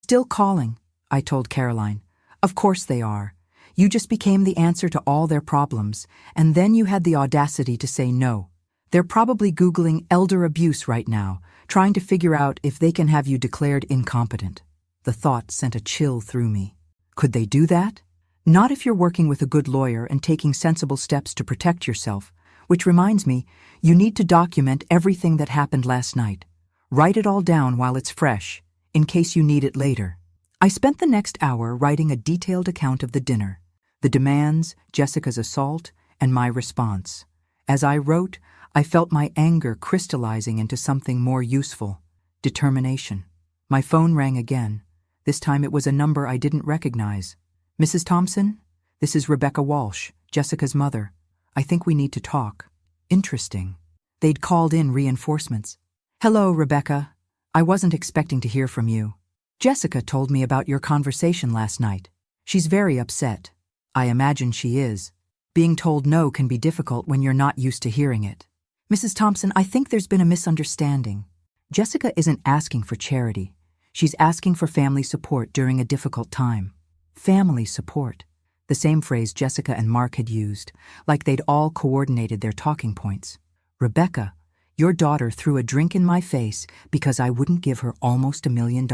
Still calling, I told Caroline. Of course they are. You just became the answer to all their problems, and then you had the audacity to say no. They're probably Googling elder abuse right now, trying to figure out if they can have you declared incompetent. The thought sent a chill through me. Could they do that? Not if you're working with a good lawyer and taking sensible steps to protect yourself, which reminds me, you need to document everything that happened last night. Write it all down while it's fresh, in case you need it later. I spent the next hour writing a detailed account of the dinner, the demands, Jessica's assault, and my response. As I wrote, I felt my anger crystallizing into something more useful: determination. My phone rang again. This time it was a number I didn't recognize. Mrs. Thompson, this is Rebecca Walsh, Jessica's mother. I think we need to talk. Interesting. They'd called in reinforcements. Hello, Rebecca. I wasn't expecting to hear from you. Jessica told me about your conversation last night. She's very upset. I imagine she is. Being told no can be difficult when you're not used to hearing it. Mrs. Thompson, I think there's been a misunderstanding. Jessica isn't asking for charity. She's asking for family support during a difficult time. Family support. The same phrase Jessica and Mark had used, like they'd all coordinated their talking points. Rebecca, your daughter threw a drink in my face because I wouldn't give her almost $1 million.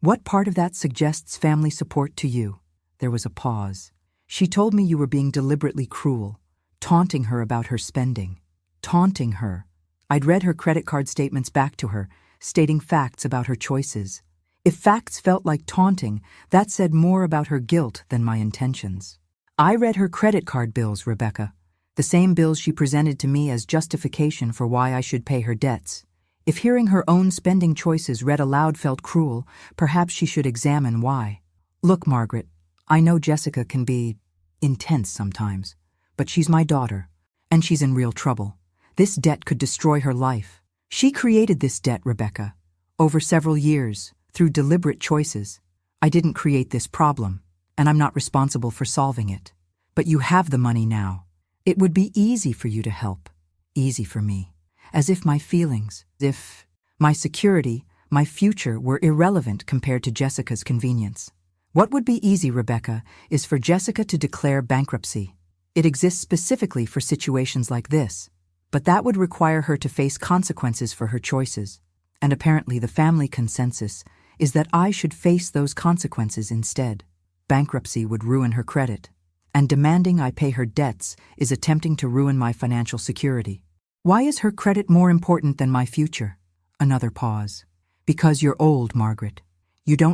What part of that suggests family support to you? There was a pause. She told me you were being deliberately cruel, taunting her about her spending. Taunting her. I'd read her credit card statements back to her, stating facts about her choices. If facts felt like taunting, that said more about her guilt than my intentions. I read her credit card bills, Rebecca, the same bills she presented to me as justification for why I should pay her debts. If hearing her own spending choices read aloud felt cruel, perhaps she should examine why. Look, Margaret, I know Jessica can be intense sometimes, but she's my daughter, and she's in real trouble. This debt could destroy her life. She created this debt, Rebecca, over several years, through deliberate choices. I didn't create this problem, and I'm not responsible for solving it. But you have the money now. It would be easy for you to help. Easy for me. As if my feelings, if my security, my future were irrelevant compared to Jessica's convenience. What would be easy, Rebecca, is for Jessica to declare bankruptcy. It exists specifically for situations like this. But that would require her to face consequences for her choices. And apparently the family consensus is that I should face those consequences instead. Bankruptcy would ruin her credit. And demanding I pay her debts is attempting to ruin my financial security. Why is her credit more important than my future? Another pause. Because you're old, Margaret. You don't